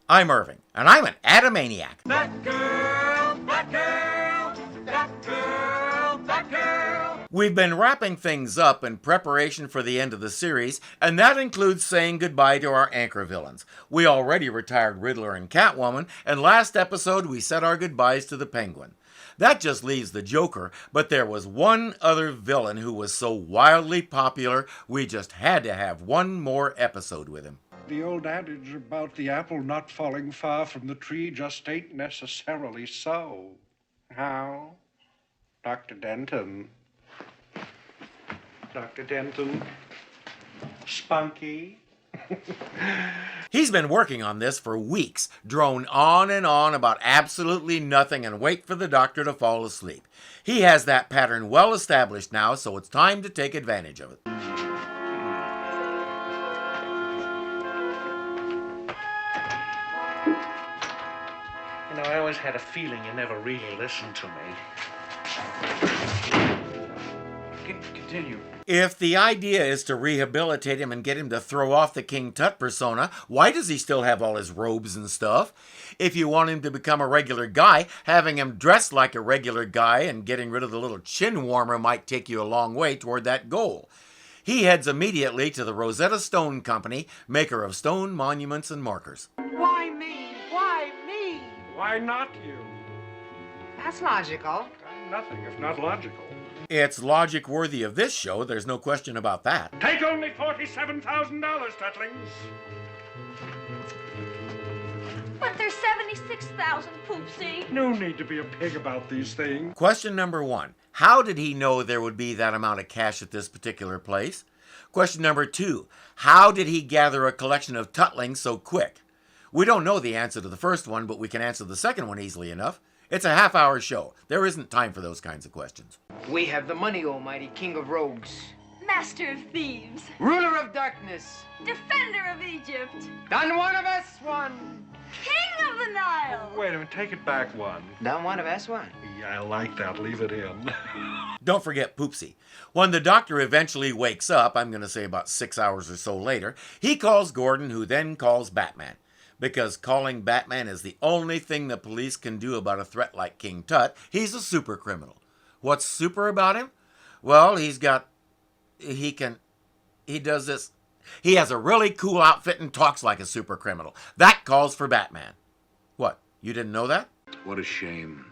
I'm Irving, and I'm an Adamaniac. Batgirl, Batgirl, Batgirl, Batgirl. We've been wrapping things up in preparation for the end of the series, and that includes saying goodbye to our anchor villains. We already retired Riddler and Catwoman, and last episode we said our goodbyes to the Penguin. That just leaves the Joker, but there was one other villain who was so wildly popular, we just had to have one more episode with him. The old adage about the apple not falling far from the tree just ain't necessarily so. How? Dr. Denton. Dr. Denton. Spunky. He's been working on this for weeks, drone on and on about absolutely nothing and wait for the doctor to fall asleep. He has that pattern well established now, so it's time to take advantage of it. You know, I always had a feeling you never really listened to me. Continue. If the idea is to rehabilitate him and get him to throw off the King Tut persona, why does he still have all his robes and stuff? If you want him to become a regular guy, having him dressed like a regular guy and getting rid of the little chin warmer might take you a long way toward that goal. He heads immediately to the Rosetta Stone Company, maker of stone monuments and markers. Why me? Why me? Why not you? That's logical. I'm nothing if not logical. It's logic worthy of this show, there's no question about that. Take only $47,000, Tutlings. But there's 76,000, Poopsie. No need to be a pig about these things. Question number 1. How did he know there would be that amount of cash at this particular place? Question number 2. How did he gather a collection of Tutlings so quick? We don't know the answer to the first one, but we can answer the second one easily enough. It's a half-hour show. There isn't time for those kinds of questions. We have the money, almighty king of rogues. Master of thieves. Ruler of darkness. Defender of Egypt. Done one of us one. King of the Nile. Wait a minute, take it back one. Done one of us one. Yeah, I like that. Leave it in. Don't forget Poopsie. When the doctor eventually wakes up, I'm going to say about 6 hours or so later, he calls Gordon, who then calls Batman. Because calling Batman is the only thing the police can do about a threat like King Tut, he's a super criminal. What's super about him? Well, he does this. He has a really cool outfit and talks like a super criminal. That calls for Batman. What, you didn't know that? What a shame.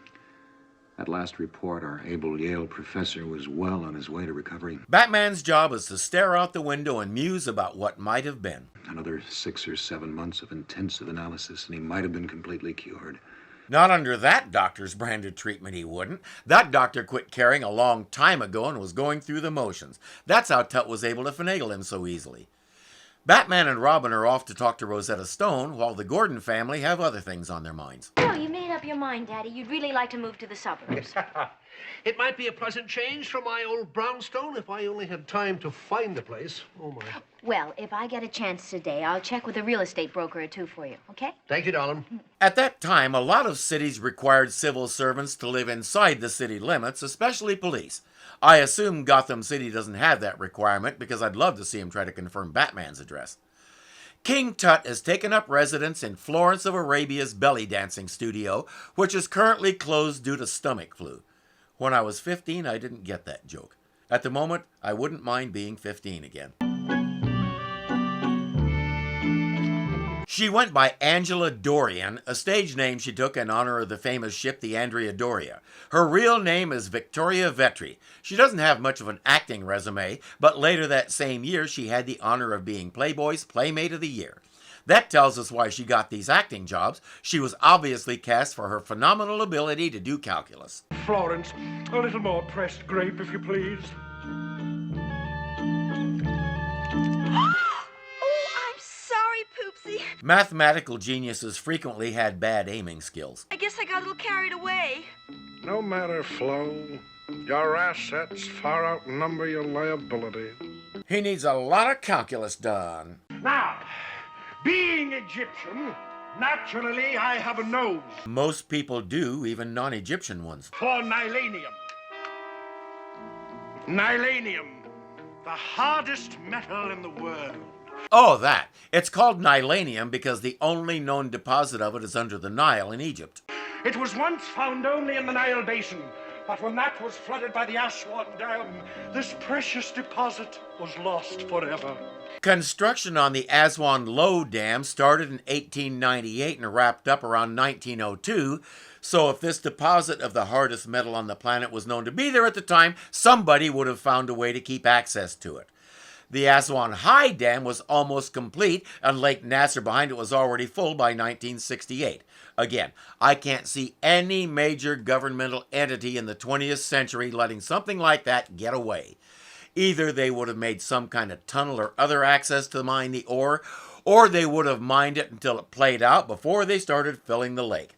That last report, our able Yale professor was well on his way to recovery. Batman's job is to stare out the window and muse about what might have been. Another 6 or 7 months of intensive analysis, and he might have been completely cured. Not under that doctor's branded treatment, he wouldn't. That doctor quit caring a long time ago and was going through the motions. That's how Tut was able to finagle him so easily. Batman and Robin are off to talk to Rosetta Stone, while the Gordon family have other things on their minds. Oh, you made up your mind, Daddy. You'd really like to move to the suburbs. It might be a pleasant change from my old brownstone if I only had time to find the place. Oh, my. Well, if I get a chance today, I'll check with a real estate broker or two for you, okay? Thank you, darling. At that time, a lot of cities required civil servants to live inside the city limits, especially police. I assume Gotham City doesn't have that requirement because I'd love to see him try to confirm Batman's address. King Tut has taken up residence in Florence of Arabia's belly dancing studio, which is currently closed due to stomach flu. When I was 15, I didn't get that joke. At the moment, I wouldn't mind being 15 again. She went by Angela Dorian, a stage name she took in honor of the famous ship the Andrea Doria. Her real name is Victoria Vetri. She doesn't have much of an acting resume, but later that same year she had the honor of being Playboy's Playmate of the Year. That tells us why she got these acting jobs. She was obviously cast for her phenomenal ability to do calculus. Florence, a little more pressed grape, if you please. Poopsie. Mathematical geniuses frequently had bad aiming skills. I guess I got a little carried away. No matter, Flo. Your assets far outnumber your liability. He needs a lot of calculus done. Now, being Egyptian, naturally I have a nose. Most people do, even non-Egyptian ones. For nylanium. Nylanium, the hardest metal in the world. Oh, that. It's called nylanium because the only known deposit of it is under the Nile in Egypt. It was once found only in the Nile Basin, but when that was flooded by the Aswan Dam, this precious deposit was lost forever. Construction on the Aswan Low Dam started in 1898 and wrapped up around 1902, so if this deposit of the hardest metal on the planet was known to be there at the time, somebody would have found a way to keep access to it. The Aswan High Dam was almost complete, and Lake Nasser behind it was already full by 1968. Again, I can't see any major governmental entity in the 20th century letting something like that get away. Either they would have made some kind of tunnel or other access to mine the ore, or they would have mined it until it played out before they started filling the lake.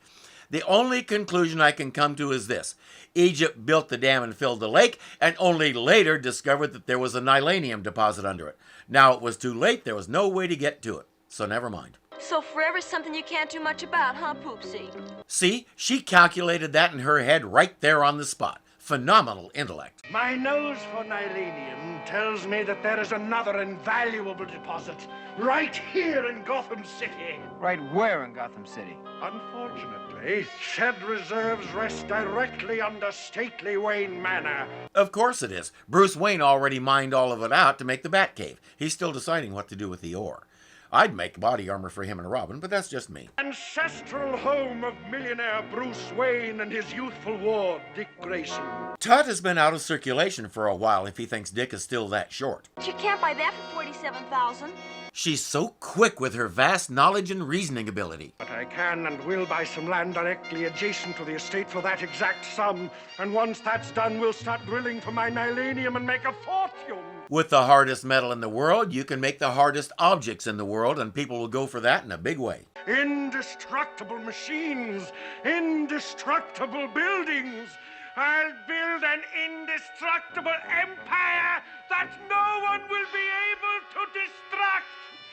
The only conclusion I can come to is this. Egypt built the dam and filled the lake, and only later discovered that there was a nylanium deposit under it. Now it was too late, there was no way to get to it, so never mind. So forever's something you can't do much about, huh, Poopsie? See, she calculated that in her head right there on the spot. Phenomenal intellect. My nose for nylanium tells me that there is another invaluable deposit right here in Gotham City. Right where in Gotham City? Unfortunately, said reserves rest directly under stately Wayne Manor. Of course it is. Bruce Wayne already mined all of it out to make the Batcave. He's still deciding what to do with the ore. I'd make body armor for him and Robin, but that's just me. Ancestral home of millionaire Bruce Wayne and his youthful ward, Dick Grayson. Tut has been out of circulation for a while if he thinks Dick is still that short. You can't buy that for $47,000. She's so quick with her vast knowledge and reasoning ability. But I can and will buy some land directly adjacent to the estate for that exact sum. And once that's done, we'll start drilling for my nylanium and make a fortune. With the hardest metal in the world, you can make the hardest objects in the world, and people will go for that in a big way. Indestructible machines, indestructible buildings. I'll build an indestructible empire that no one will be able to destruct.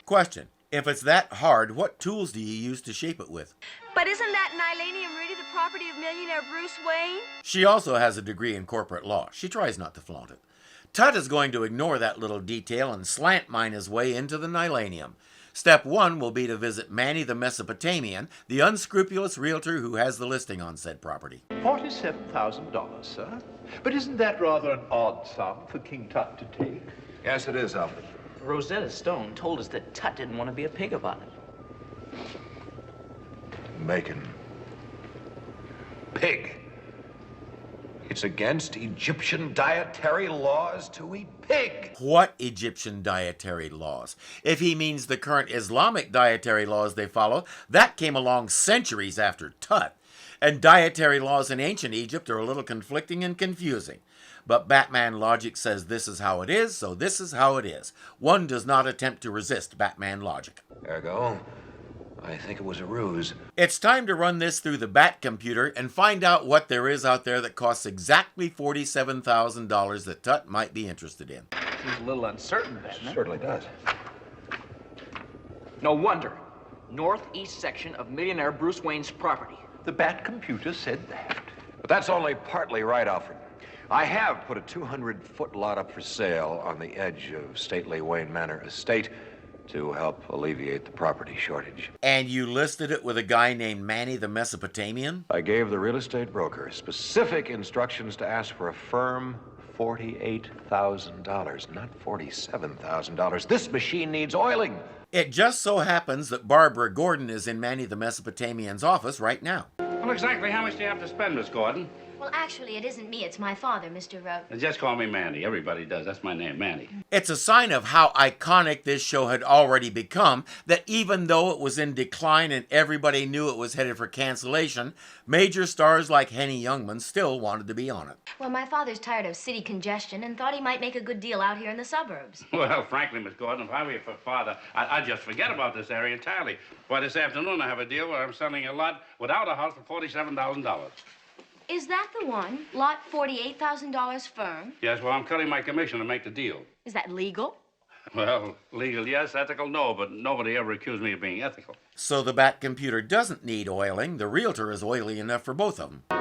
Question. If it's that hard, what tools do you use to shape it with? But isn't that nylanium really the property of millionaire Bruce Wayne? She also has a degree in corporate law. She tries not to flaunt it. Tut is going to ignore that little detail and slant mine his way into the nylanium. Step 1 will be to visit Manny the Mesopotamian, the unscrupulous realtor who has the listing on said property. $47,000, sir. But isn't that rather an odd sum for King Tut to take? Yes, it is, Alfred. Rosetta Stone told us that Tut didn't want to be a pig about it. Bacon. Pig. It's against Egyptian dietary laws to eat pig. What Egyptian dietary laws? If he means the current Islamic dietary laws they follow, that came along centuries after Tut. And dietary laws in ancient Egypt are a little conflicting and confusing. But Batman logic says this is how it is, so this is how it is. One does not attempt to resist Batman logic. Ergo, I think it was a ruse. It's time to run this through the Bat computer and find out what there is out there that costs exactly $47,000 that Tut might be interested in. Seems a little uncertain, doesn't it? Certainly does. No wonder. Northeast section of millionaire Bruce Wayne's property. The Bat computer said that. But that's only partly right, Alfred. I have put a 200-foot lot up for sale on the edge of stately Wayne Manor Estate to help alleviate the property shortage. And you listed it with a guy named Manny the Mesopotamian? I gave the real estate broker specific instructions to ask for a firm $48,000, not $47,000. This machine needs oiling. It just so happens that Barbara Gordon is in Manny the Mesopotamian's office right now. Well, exactly how much do you have to spend, Miss Gordon? Well, actually, it isn't me. It's my father, Mr. Just call me Mandy. Everybody does. That's my name, Mandy. It's a sign of how iconic this show had already become that even though it was in decline and everybody knew it was headed for cancellation, major stars like Henny Youngman still wanted to be on it. Well, my father's tired of city congestion and thought he might make a good deal out here in the suburbs. Well, frankly, Miss Gordon, if I were your father, I'd just forget about this area entirely. Why, this afternoon I have a deal where I'm selling a lot without a house for $47,000. Is that the one? Lot $48,000 firm? Yes, well, I'm cutting my commission to make the deal. Is that legal? Well, legal, yes. Ethical, no. But nobody ever accused me of being ethical. So the Bat computer doesn't need oiling. The realtor is oily enough for both of them. Oh,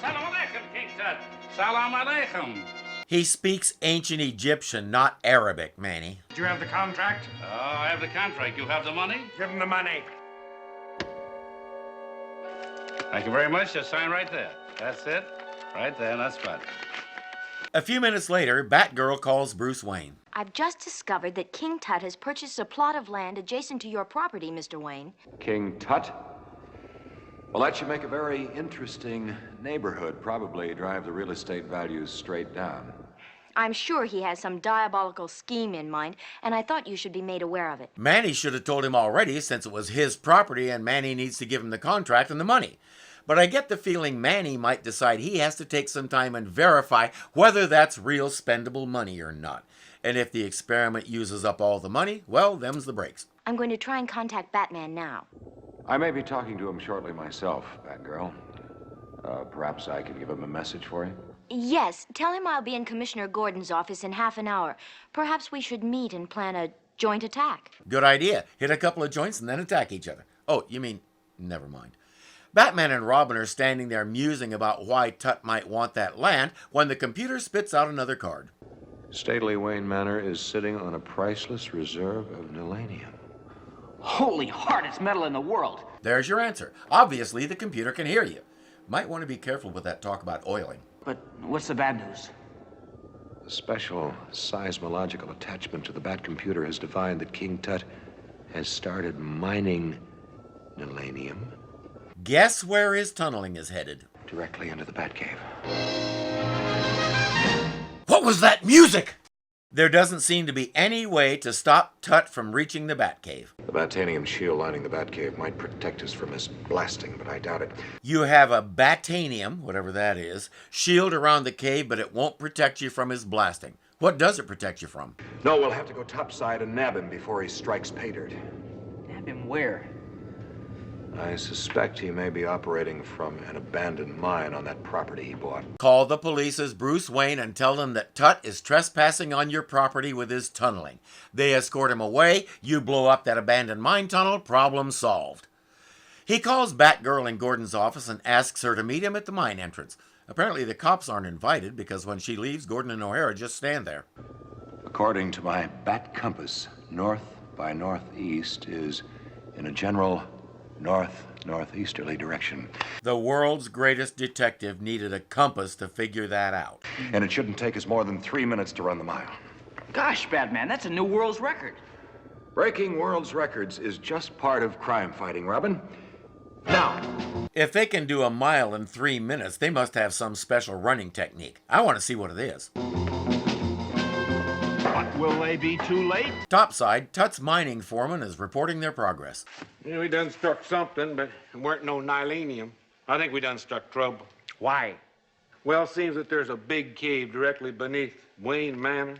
salam alaikum, King Tut. Salam alaikum. He speaks ancient Egyptian, not Arabic, Manny. Do you have the contract? Oh, I have the contract. You have the money? Give him the money. Thank you very much. Just sign right there. That's it. Right there. That's fine. A few minutes later, Batgirl calls Bruce Wayne. I've just discovered that King Tut has purchased a plot of land adjacent to your property, Mr. Wayne. King Tut? Well, that should make a very interesting neighborhood. Probably drive the real estate values straight down. I'm sure he has some diabolical scheme in mind, and I thought you should be made aware of it. Manny should have told him already, since it was his property and Manny needs to give him the contract and the money. But I get the feeling Manny might decide he has to take some time and verify whether that's real spendable money or not. And if the experiment uses up all the money, well, them's the breaks. I'm going to try and contact Batman now. I may be talking to him shortly myself, Batgirl. Perhaps I can give him a message for you? Yes, tell him I'll be in Commissioner Gordon's office in half an hour. Perhaps we should meet and plan a joint attack. Good idea. Hit a couple of joints and then attack each other. Oh, you mean, never mind. Batman and Robin are standing there musing about why Tut might want that land when the computer spits out another card. Stately Wayne Manor is sitting on a priceless reserve of nilanium. Holy hardest metal in the world. There's your answer. Obviously, the computer can hear you. Might want to be careful with that talk about oiling. But what's the bad news? A special seismological attachment to the Bat computer has defined that King Tut has started mining nilanium. Guess where his tunneling is headed? Directly into the Batcave. What was that music? There doesn't seem to be any way to stop Tut from reaching the Batcave. The Batanium shield lining the Batcave might protect us from his blasting, but I doubt it. You have a Batanium, whatever that is, shield around the cave, but it won't protect you from his blasting. What does it protect you from? No, we'll have to go topside and nab him before he strikes pay dirt. Nab him where? I suspect he may be operating from an abandoned mine on that property he bought. Call the police as Bruce Wayne and tell them that Tut is trespassing on your property with his tunneling. They escort him away, you blow up that abandoned mine tunnel, problem solved. He calls Batgirl in Gordon's office and asks her to meet him at the mine entrance. Apparently the cops aren't invited because when she leaves, Gordon and O'Hara just stand there. According to my Bat compass, north by northeast is in a general northeasterly direction. The world's greatest detective needed a compass to figure that out. And it shouldn't take us more than 3 minutes to run the mile. Gosh, Batman, that's a new world's record. Breaking world's records is just part of crime fighting, Robin. Now, if they can do a mile in 3 minutes, they must have some special running technique. I want to see what it is. But will they be too late? Topside, Tut's mining foreman is reporting their progress. Yeah, we done struck something, but it weren't no nilanium. I think we done struck trouble. Why? Well, it seems that there's a big cave directly beneath Wayne Manor.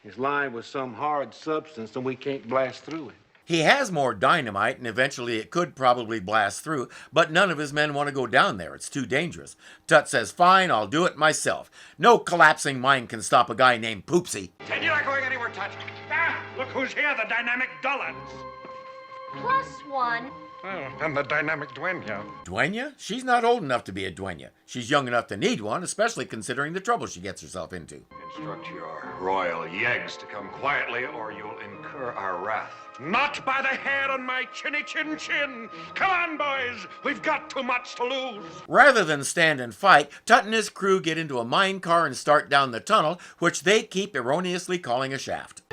It's lined with some hard substance, and we can't blast through it. He has more dynamite, and eventually it could probably blast through, but none of his men want to go down there. It's too dangerous. Tut says, fine, I'll do it myself. No collapsing mine can stop a guy named Poopsie. Ted, you're not going anywhere, Tut. Ah, look who's here, the dynamic Dullins. +1. Oh, and the dynamic dueña. Dueña? She's not old enough to be a dueña. She's young enough to need one, especially considering the trouble she gets herself into. instruct your royal yeggs to come quietly or you'll incur our wrath. Not by the hair on my chinny chin chin. Come on, boys. We've got too much to lose. Rather than stand and fight, Tut and his crew get into a mine car and start down the tunnel, which they keep erroneously calling a shaft.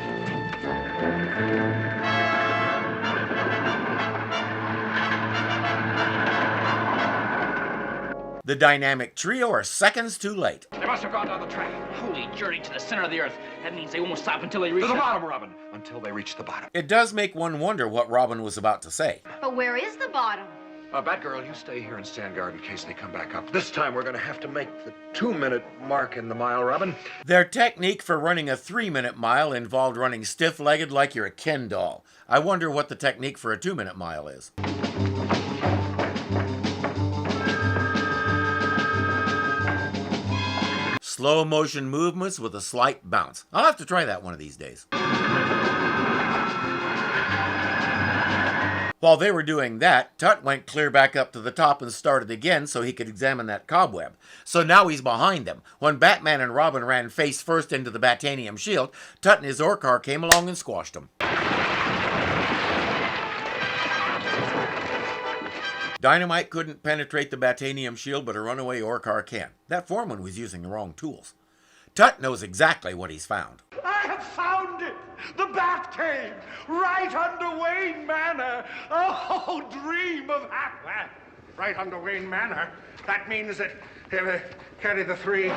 The dynamic trio are seconds too late. They must have gone down the track. Holy journey to the center of the earth. That means they won't stop until they reach To the bottom, Robin. Until they reach the bottom. It does make one wonder what Robin was about to say. But where is the bottom? Batgirl, you stay here and stand guard in case they come back up. This time we're going to have to make the 2-minute mark in the mile, Robin. Their technique for running a 3-minute mile involved running stiff-legged like you're a Ken doll. I wonder what the technique for a 2-minute mile is. Slow motion movements with a slight bounce. I'll have to try that one of these days. While they were doing that, Tut went clear back up to the top and started again so he could examine that cobweb. So now he's behind them. When Batman and Robin ran face first into the Batanium shield, Tut and his ore car came along and squashed them. Dynamite couldn't penetrate the Batanium shield, but a runaway ore car can. That foreman was using the wrong tools. Tut knows exactly what he's found. I have found it! The Batcave! Right under Wayne Manor! Oh, dream of happiness! Right under Wayne Manor? That means that... carry the three...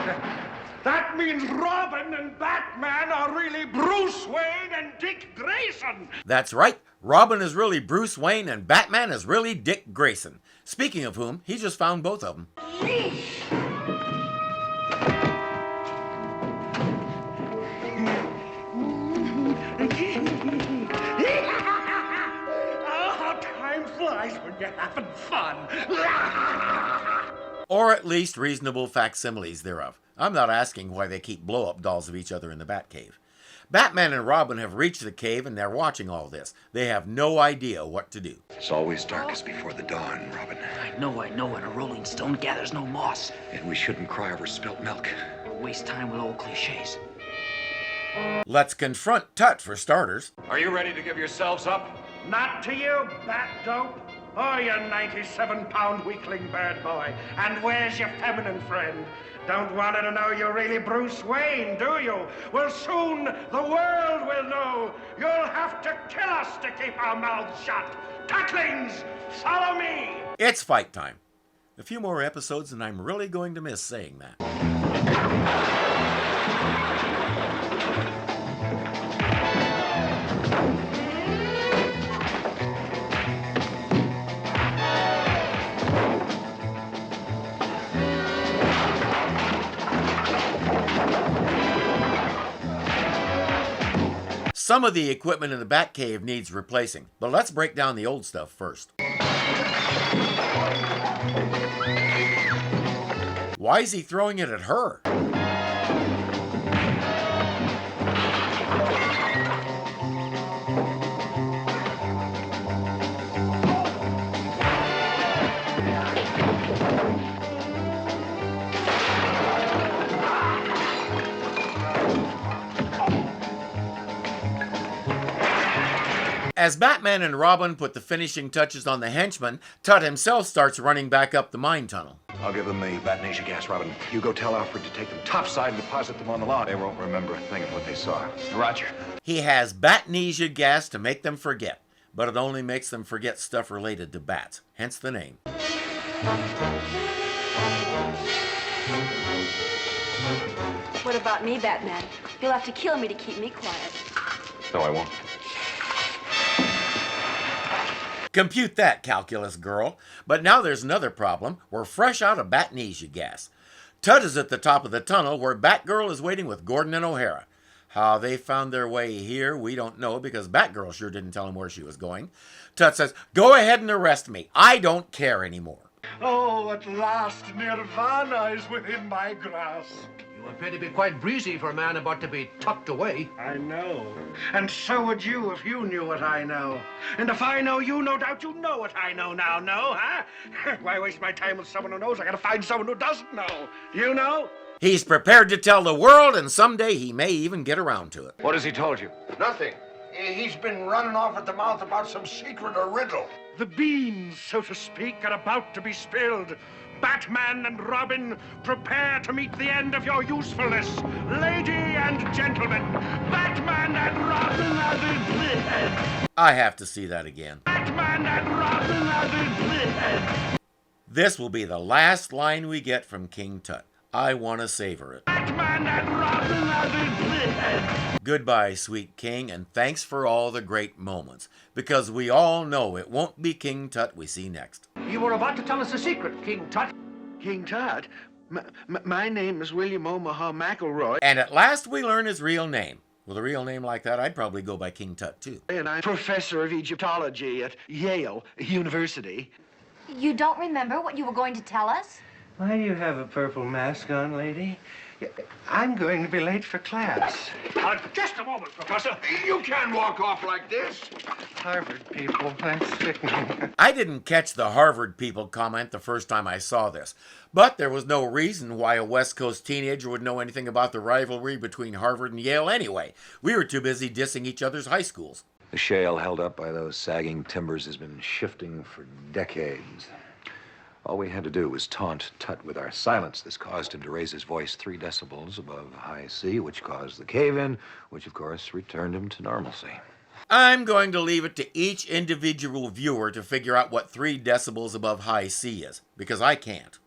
That means Robin and Batman are really Bruce Wayne and Dick Grayson! That's right. Robin is really Bruce Wayne and Batman is really Dick Grayson. Speaking of whom, he just found both of them. Oh, time flies when you're having fun! Or at least reasonable facsimiles thereof. I'm not asking why they keep blow-up dolls of each other in the Batcave. Batman and Robin have reached the cave and they're watching all this. They have no idea what to do. It's always darkest before the dawn, Robin. I know, and a rolling stone gathers no moss. And we shouldn't cry over spilt milk. Or waste time with old cliches. Let's confront Tut for starters. Are you ready to give yourselves up? Not to you, bat dope. Oh, you 97-pound weakling bird boy. And where's your feminine friend? Don't want her to know you're really Bruce Wayne, do you? Well, soon the world will know. You'll have to kill us to keep our mouths shut. Tutlings, follow me. It's fight time. A few more episodes and I'm really going to miss saying that. Some of the equipment in the Batcave needs replacing, but let's break down the old stuff first. Why is he throwing it at her? As Batman and Robin put the finishing touches on the henchman, Tut himself starts running back up the mine tunnel. I'll give them the Batanasia gas, Robin. You go tell Alfred to take them topside and deposit them on the lawn. They won't remember a thing of what they saw. Roger. He has Batnesia gas to make them forget, but it only makes them forget stuff related to bats, hence the name. What about me, Batman? You'll have to kill me to keep me quiet. No, I won't. Compute that, calculus girl. But now there's another problem. We're fresh out of Batnesia gas. Tut is at the top of the tunnel where Batgirl is waiting with Gordon and O'Hara. How they found their way here, we don't know because Batgirl sure didn't tell him where she was going. Tut says, "Go ahead and arrest me. I don't care anymore." Oh, at last Nirvana is within my grasp. You appear to be quite breezy for a man about to be tucked away. I know. And so would you if you knew what I know. And if I know you, no doubt you know what I know now, no, huh? Why waste my time with someone who knows? I gotta find someone who doesn't know. You know? He's prepared to tell the world, and someday he may even get around to it. What has he told you? Nothing. He's been running off at the mouth about some secret or riddle. The beans, so to speak, are about to be spilled. Batman and Robin, prepare to meet the end of your usefulness. Lady and gentlemen, Batman and Robin are the... I have to see that again. Batman and Robin are the... This will be the last line we get from King Tut. I want to savor it. Batman and Robin are the... Goodbye, sweet king, and thanks for all the great moments. Because we all know it won't be King Tut we see next. You were about to tell us a secret, King Tut. King Tut? My name is William Omaha McElroy. And at last we learn his real name. With a real name like that, I'd probably go by King Tut, too. And I'm professor of Egyptology at Yale University. You don't remember what you were going to tell us? Why do you have a purple mask on, lady? I'm going to be late for class. Just a moment, Professor. You can't walk off like this. Harvard people, that's sickening. I didn't catch the Harvard people comment the first time I saw this, but there was no reason why a West Coast teenager would know anything about the rivalry between Harvard and Yale anyway. We were too busy dissing each other's high schools. The shale held up by those sagging timbers has been shifting for decades. All we had to do was taunt Tut with our silence. This caused him to raise his voice 3 decibels above high C, which caused the cave-in, which of course returned him to normalcy. I'm going to leave it to each individual viewer to figure out what 3 decibels above high C is, because I can't.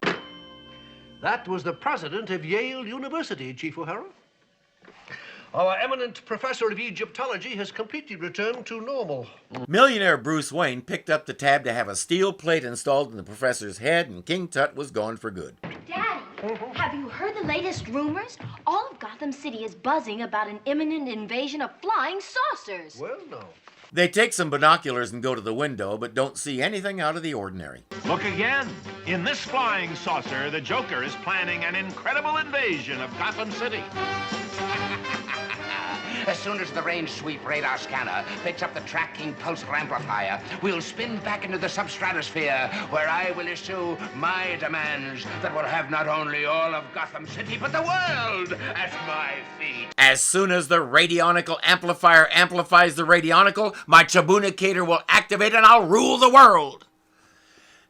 That was the president of Yale University, Chief O'Hara. Our eminent professor of Egyptology has completely returned to normal. Millionaire Bruce Wayne picked up the tab to have a steel plate installed in the professor's head, and King Tut was gone for good. Daddy, have you heard the latest rumors? All of Gotham City is buzzing about an imminent invasion of flying saucers. Well, no. They take some binoculars and go to the window, but don't see anything out of the ordinary. Look again. In this flying saucer, the Joker is planning an incredible invasion of Gotham City. As soon as the range sweep radar scanner picks up the tracking pulsar amplifier, we'll spin back into the substratosphere, where I will issue my demands that will have not only all of Gotham City, but the world at my feet. As soon as the radionical amplifier amplifies the radionical, my Chabunicator will activate and I'll rule the world.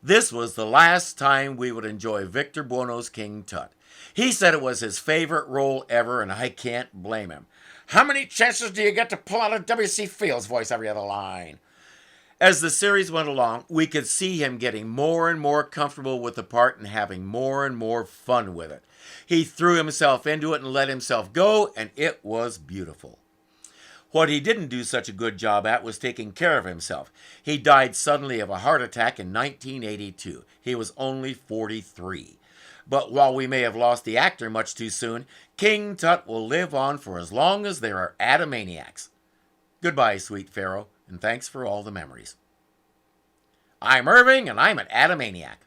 This was the last time we would enjoy Victor Buono's King Tut. He said it was his favorite role ever, and I can't blame him. How many chances do you get to pull out a W.C. Fields voice every other line? As the series went along, we could see him getting more and more comfortable with the part and having more and more fun with it. He threw himself into it and let himself go, and it was beautiful. What he didn't do such a good job at was taking care of himself. He died suddenly of a heart attack in 1982. He was only 43. But while we may have lost the actor much too soon, King Tut will live on for as long as there are Adamaniacs. Goodbye, sweet Pharaoh, and thanks for all the memories. I'm Irving, and I'm an Adamaniac.